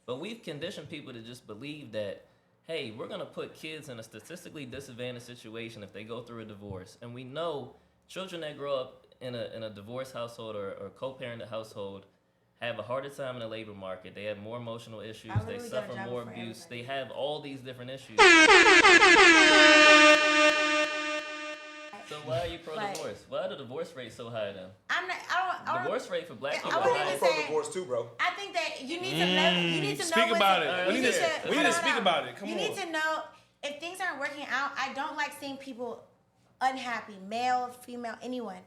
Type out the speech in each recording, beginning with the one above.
But we've conditioned people to just believe that, hey, we're going to put kids in a statistically disadvantaged situation if they go through a divorce. And we know children that grow up in a divorced household or co-parented household have a harder time in the labor market. They have more emotional issues. They suffer more abuse. They have all these different issues. So why are you pro-divorce? Why are the divorce rates so high then? Divorce rate for black people is high. I'm pro-divorce too, bro. I think that you need to know. Speak about it. We need to speak about it. Come on. You need to know if things aren't working out. I don't like seeing people unhappy, male, female, anyone,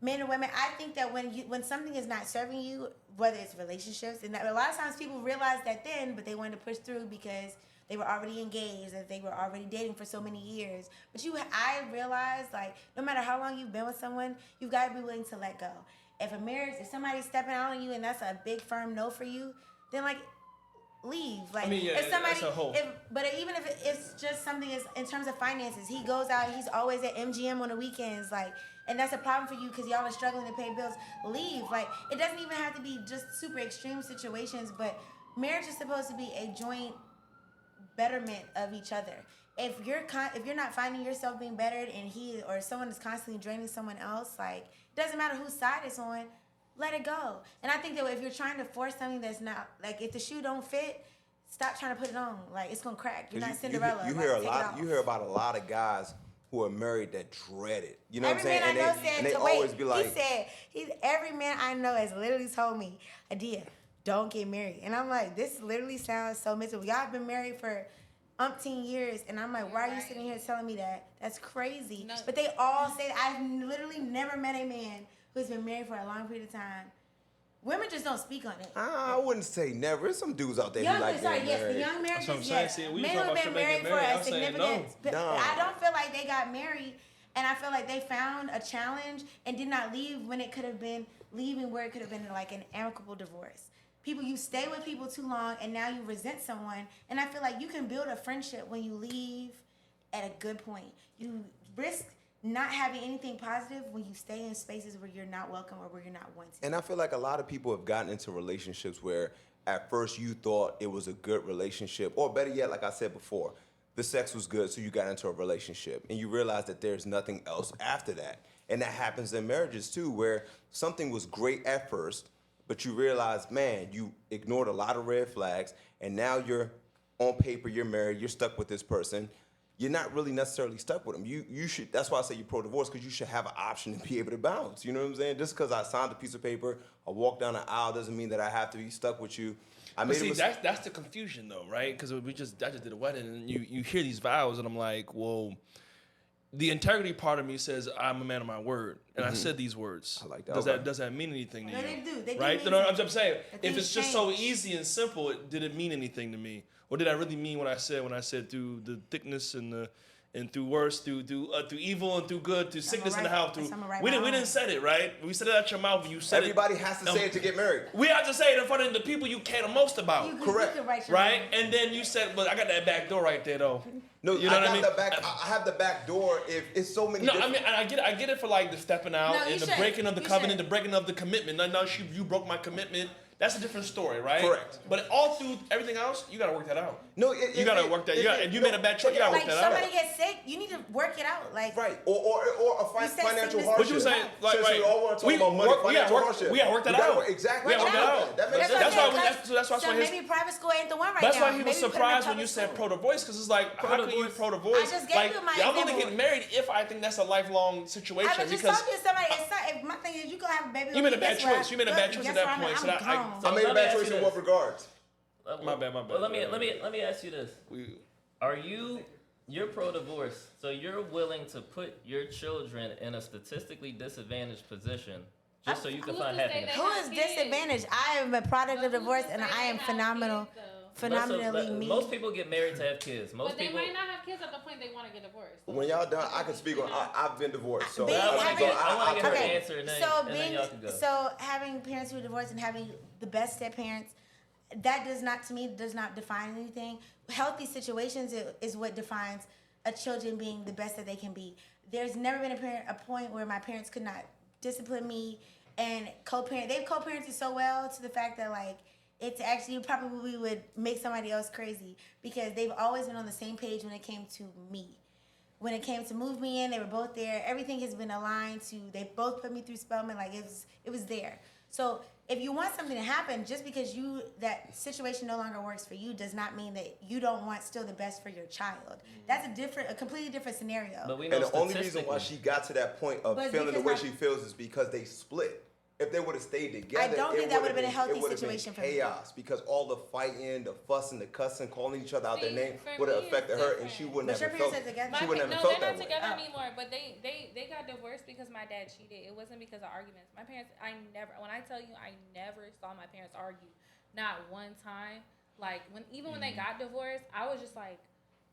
men or women. I think that when something is not serving you, whether it's relationships, and a lot of times people realize that then, but they wanted to push through because they were already engaged, that they were already dating for so many years. But I realized, like, no matter how long you've been with someone, you've got to be willing to let go. If somebody's stepping out on you and that's a big firm no for you, then like leave. Like, if somebody, even if it's just something is in terms of finances, he goes out, he's always at MGM on the weekends, like, and that's a problem for you because y'all are struggling to pay bills. Leave. Like, it doesn't even have to be just super extreme situations, but marriage is supposed to be a joint betterment of each other. If you're not finding yourself being bettered and he or someone is constantly draining someone else, like, it doesn't matter whose side it's on, let it go. And I think that if you're trying to force something that's not, like, if the shoe don't fit, stop trying to put it on. Like, it's gonna crack. You're not Cinderella. You hear about a lot of guys who are married that dread it. You know what I'm saying? And they always be like, every man I know has literally told me, Adia, don't get married. And I'm like, this literally sounds so miserable. Y'all have been married for umpteen years, and I'm like, why are you sitting here telling me that? That's crazy. No. But they all say that. I've literally never met a man who's been married for a long period of time. Women just don't speak on it. I wouldn't say never. There's some dudes out there who like getting married. The young marriages, yes. Men who have been married for a significant... I don't feel like they got married, and I feel like they found a challenge and did not leave when it could have been leaving where it could have been like an amicable divorce. You stay with people too long, and now you resent someone. And I feel like you can build a friendship when you leave at a good point. You risk not having anything positive when you stay in spaces where you're not welcome or where you're not wanted. And I feel like a lot of people have gotten into relationships where at first you thought it was a good relationship, or better yet, like I said before, the sex was good, so you got into a relationship, and you realize that there's nothing else after that. And that happens in marriages too, where something was great at first, but you realize, man, you ignored a lot of red flags, and now you're on paper, you're married, you're stuck with this person. You're not really necessarily stuck with them. You should. That's why I say you're pro-divorce, because you should have an option to be able to bounce. You know what I'm saying? Just because I signed a piece of paper, I walked down the aisle, doesn't mean that I have to be stuck with you. That's the confusion though, right? Because I just did a wedding, and you hear these vows, and I'm like, well, the integrity part of me says I'm a man of my word, and I said these words. I like that. Does that mean anything to you? No, they do. They do. Right? No, I'm saying, if it's just so easy and simple, did it mean anything to me, or did I really mean what I said through the thickness and through worse, through evil and through good, through sickness in the house? We didn't say it, right? We said it out your mouth. You said Everybody has to say it to get married. We have to say it in front of the people you care the most about. Correct. Right? And then you said, well, I got that back door right there, though. No, you know what I mean? I have the back door if it's so many. No, I mean, I get it for like the stepping out and the breaking of the covenant, the breaking of the commitment. No, you broke my commitment. That's a different story, right? Correct. But all through everything else, you gotta work that out. No, you gotta work that. If you made a bad choice, you gotta work that out. Somebody gets sick, you need to work it out. Like, right, or a financial hardship. What you saying? Like, we all want to talk about money, financial hardship. We gotta work that out. Exactly. We gotta work that out. That's why. Maybe private school ain't the one right now. That's why he was surprised when you said pro-divorce, because it's like, how can you pro-divorce? I just gave you my example. I'm only getting married if I think that's a lifelong situation. I was just talking to somebody. My thing is, you gonna have a baby. You made a bad choice. You made a bad choice at that point. I made a bad choice in what regards? My bad. Well, let me ask you this: you're pro-divorce, so you're willing to put your children in a statistically disadvantaged position just so you can find happiness? Who is disadvantaged? I am a product of divorce, and I am phenomenally me. Most people get married to have kids. But they might not have kids at the point they want to get divorced. When y'all done, I can speak on. I've been divorced, so I want to get her answer, and then y'all can go. So having parents who are divorced and having the best step parents, that does not define anything. Healthy situations is what defines a children being the best that they can be. There's never been a point where my parents could not discipline me and co-parent. They've co-parented so well to the fact that, like, it's actually probably would make somebody else crazy because they've always been on the same page when it came to me. When it came to move me in, they were both there. Everything has been aligned to. They both put me through Spelman. Like it was there. So if you want something to happen, just because that situation no longer works for you, does not mean that you don't want still the best for your child. That's a completely different scenario. But we know and the only reason why she got to that point of feeling the way she feels is because they split. If they would have stayed together, I don't think that would have been a healthy it situation for chaos because all the fighting, the fussing, the cussing, calling each other out their name for would have me, affected it's her, and different. she wouldn't But have your felt. parents are together? She wouldn't have No, felt they're that not way. together anymore. But they got divorced because my dad cheated. It wasn't because of arguments. My parents, when I tell you, I never saw my parents argue, not one time. Like when they got divorced, I was just like,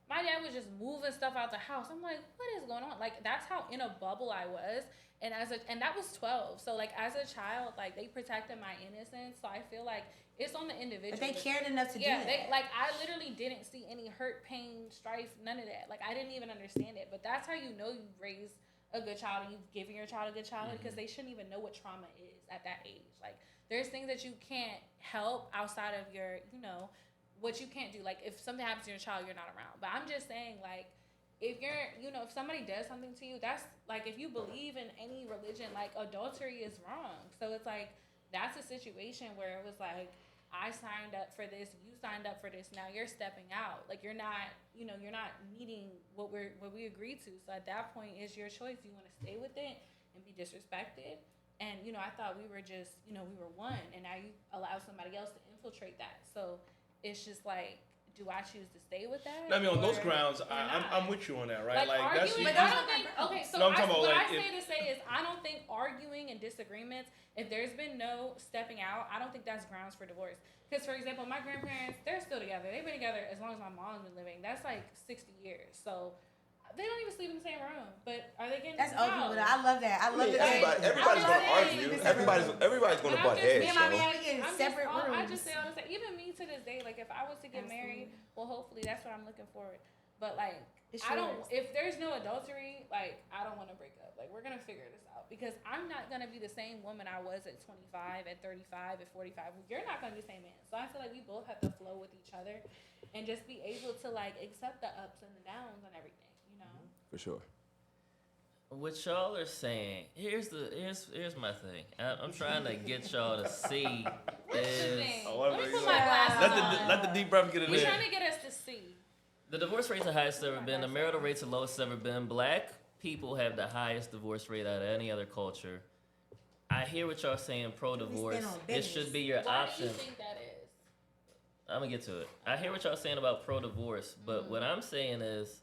my dad was just moving stuff out the house. I'm like, what is going on? Like that's how in a bubble I was. And that was 12. So like as a child, like they protected my innocence. So I feel like it's on the individual. But they cared enough to do that. I literally didn't see any hurt, pain, strife, none of that. Like I didn't even understand it. But that's how you know you raised a good child and you've given your child a good childhood because they shouldn't even know what trauma is at that age. Like there's things that you can't help outside of your, what you can't do. Like if something happens to your child, you're not around. But I'm just saying like, if you're, if somebody does something to you, that's like, if you believe in any religion, like adultery is wrong. So it's like, that's a situation where it was like, I signed up for this, you signed up for this, now you're stepping out. Like you're not, you're not meeting what we agreed to. So at that point, it's your choice. You want to stay with it and be disrespected. And, I thought we were just, we were one. And now you allow somebody else to infiltrate that. So it's just like, do I choose to stay with that? I mean, on those grounds, I'm with you on that, right? Like arguing, but I don't think. Okay, so No, I'm talking about, what like, I say is I don't think arguing and disagreements. If there's been no stepping out, I don't think that's grounds for divorce. Because for example, my grandparents, they're still together. They've been together as long as my mom's been living. That's like 60 years. So they don't even sleep in the same room. But are they getting? That's old people. I love that. I love that. Everybody's gonna argue. Everybody's gonna butt heads. Me and my man, we get in separate rooms. I just say all this. Even me to this day, like if I was to get married, well, hopefully that's what I'm looking forward. But like, I don't. If there's no adultery, like I don't want to break up. Like we're gonna figure this out because I'm not gonna be the same woman I was at 25, at 35, at 45. You're not gonna be the same man. So I feel like we both have to flow with each other and just be able to like accept the ups and the downs and everything. For sure. What y'all are saying, here's my thing. I'm trying to get y'all to see is Let me put my glasses on. Let the deep breath get in We're there. trying to get us to see. the divorce rate's the highest it's ever been. The marital rate's the lowest it's ever been. Black people have the highest divorce rate out of any other culture. I hear what y'all saying pro-divorce. It should be your option. Why do you think that is? I'm gonna get to it. I hear what y'all saying about pro-divorce, but what I'm saying is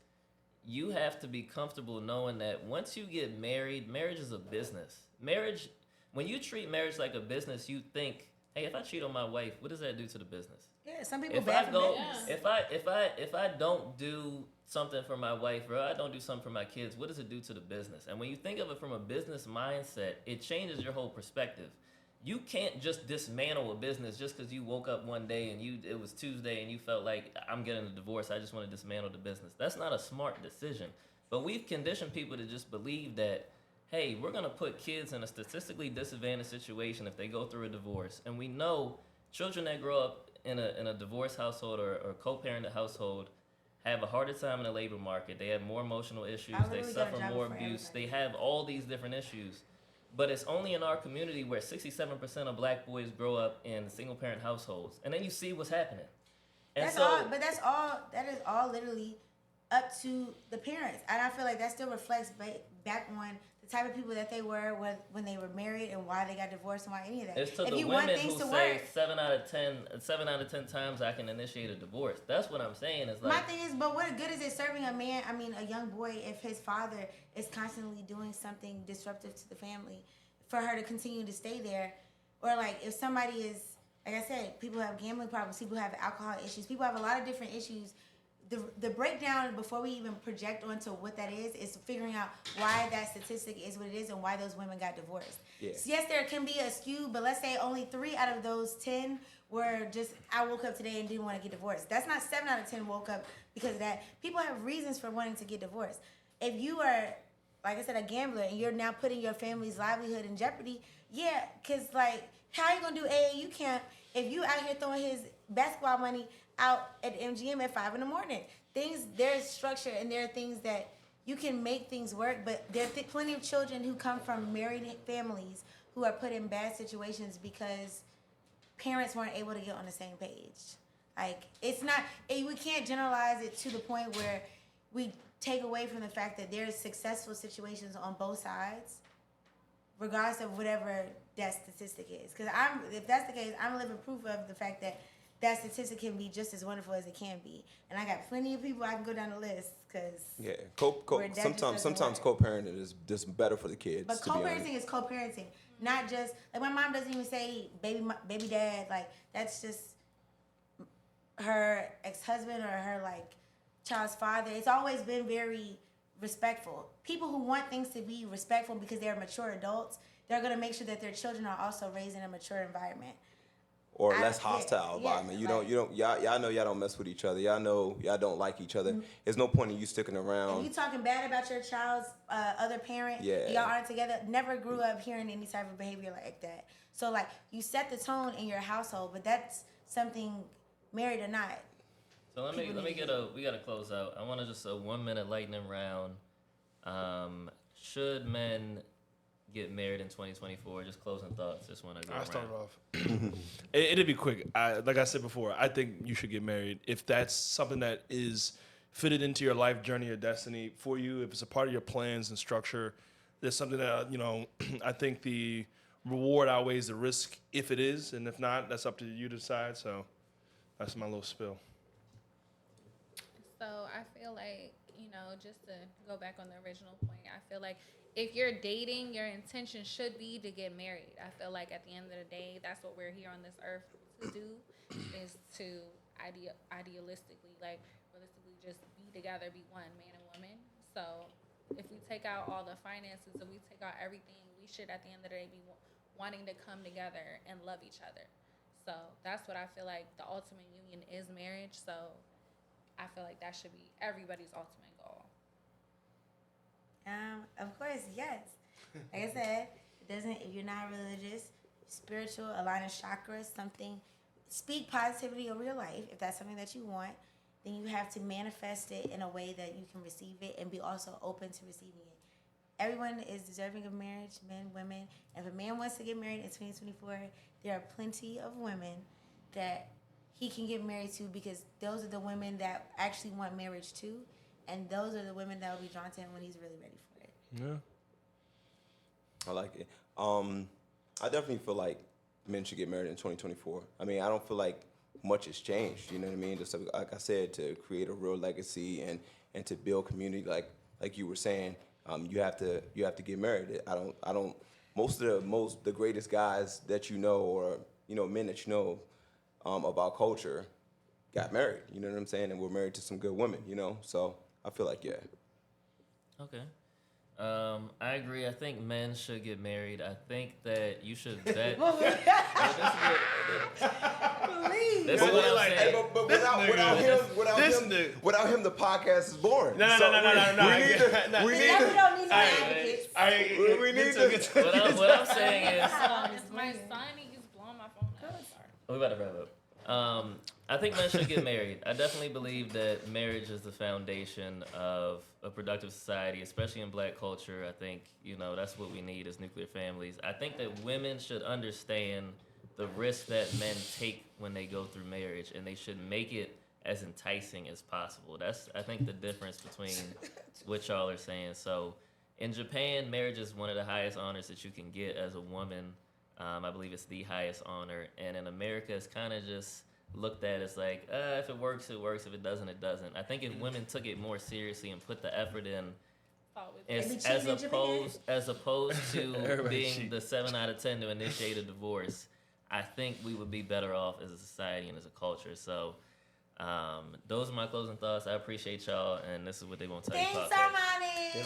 you have to be comfortable knowing that once you get married, marriage is a business. When you treat marriage like a business, you think, hey, if I cheat on my wife, what does that do to the business? Yeah, some people bad for business. If I don't do something for my wife or I don't do something for my kids, what does it do to the business? And when you think of it from a business mindset, it changes your whole perspective. You can't just dismantle a business just because you woke up one day and it was Tuesday and you felt like I'm getting a divorce. I just want to dismantle the business. That's not a smart decision. But we've conditioned people to just believe that, hey, we're going to put kids in a statistically disadvantaged situation if they go through a divorce. And we know children that grow up in a divorced household or co-parented household have a harder time in the labor market. They have more emotional issues. They suffer more abuse. They have all these different issues. But it's only in our community where 67% of black boys grow up in single-parent households. And then you see what's happening. And That is all literally up to the parents. And I feel like that still reflects back on the type of people that they were when they were married and why they got divorced and why any of that. It's to if the you women want things who to say work, 7 out of 10 times I can initiate a divorce. That's what I'm saying. Is like, my thing is, but what good is it serving a young boy, if his father is constantly doing something disruptive to the family for her to continue to stay there? Or like if somebody is, like I said, people have gambling problems, people have alcohol issues, people have a lot of different issues. The breakdown before we even project onto what that is figuring out why that statistic is what it is and why those women got divorced. Yeah. So yes, there can be a skew, but let's say only 3 out of those 10 were just, I woke up today and didn't want to get divorced. That's not 7 out of 10 woke up because of that. People have reasons for wanting to get divorced. If you are, like I said, a gambler and you're now putting your family's livelihood in jeopardy, yeah, because like, how are you going to do AA? You can't. if you out here throwing his basketball money out at MGM at 5 a.m, there's structure and there are things that you can make things work. But there's plenty of children who come from married families who are put in bad situations because parents weren't able to get on the same page. Like, it's not, we can't generalize it to the point where we take away from the fact that there's successful situations on both sides, regardless of whatever that statistic is. Because if that's the case, I'm living proof of the fact that that statistic can be just as wonderful as it can be. And I got plenty of people I can go down the list because sometimes co-parenting is just better for the kids. But co-parenting is co-parenting, not just like my mom doesn't even say baby dad. Like, that's just her ex-husband or her like child's father. It's always been very respectful. People who want things to be respectful because they're mature adults, they're gonna make sure that their children are also raised in a mature environment. Or less hostile environment. Y'all know y'all don't mess with each other. Y'all know y'all don't like each other. There's no point in you sticking around. If you talking bad about your child's other parent, y'all aren't together, never grew up hearing any type of behavior like that. So like, you set the tone in your household, but that's something married or not. So we gotta close out. I want to just a 1 minute lightning round. Should men get married in 2024? Just closing thoughts. Just want to go. I'll start off. It'll be quick. Like I said before, I think you should get married if that's something that is fitted into your life journey or destiny for you. If it's a part of your plans and structure, there's something that I think the reward outweighs the risk if it is, and if not, that's up to you to decide. So that's my little spill. So I feel like, just to go back on the original point, I feel like if you're dating, your intention should be to get married. I feel like at the end of the day, that's what we're here on this earth to do, is to idealistically, like realistically, just be together, be one, man and woman. So if we take out all the finances and we take out everything, we should at the end of the day be wanting to come together and love each other. So that's what I feel like the ultimate union is marriage. So I feel like that should be everybody's ultimate goal. Of course, yes. Like I said, if you're not religious, spiritual, align chakras, something, speak positivity over your life. If that's something that you want, then you have to manifest it in a way that you can receive it and be also open to receiving it. Everyone is deserving of marriage, men, women. If a man wants to get married in 2024, there are plenty of women that he can get married to, because those are the women that actually want marriage too, and those are the women that will be drawn to him when he's really ready for it. Yeah. I like it. I definitely feel like men should get married in 2024. I mean, I don't feel like much has changed, you know what I mean? Just like I said, to create a real legacy and to build community, like you were saying, you have to get married. I don't most of the greatest guys that or men that about culture got married, you know what I'm saying? And we're married to some good women, So I feel like, yeah. Okay. I agree. I think men should get married. I think that you should vet. Please. This is what I'm saying. But without him, the podcast is boring. No. We don't need no advocates. What I'm saying is, My son, he's blowing my phone up. Sorry. we about to wrap up. I think men should get married. I definitely believe that marriage is the foundation of a productive society, especially in Black culture. I think, that's what we need as nuclear families. I think that women should understand the risk that men take when they go through marriage, and they should make it as enticing as possible. That's, I think, the difference between what y'all are saying. So in Japan, marriage is one of the highest honors that you can get as a woman. I believe it's the highest honor. And in America, it's kind of just looked at as like, if it works, it works. If it doesn't, it doesn't. I think if women took it more seriously and put the effort in, as opposed to being the 7 out of 10 to initiate a divorce, I think we would be better off as a society and as a culture. So those are my closing thoughts. I appreciate y'all, and this is what they won't tell you. Thanks, Armani.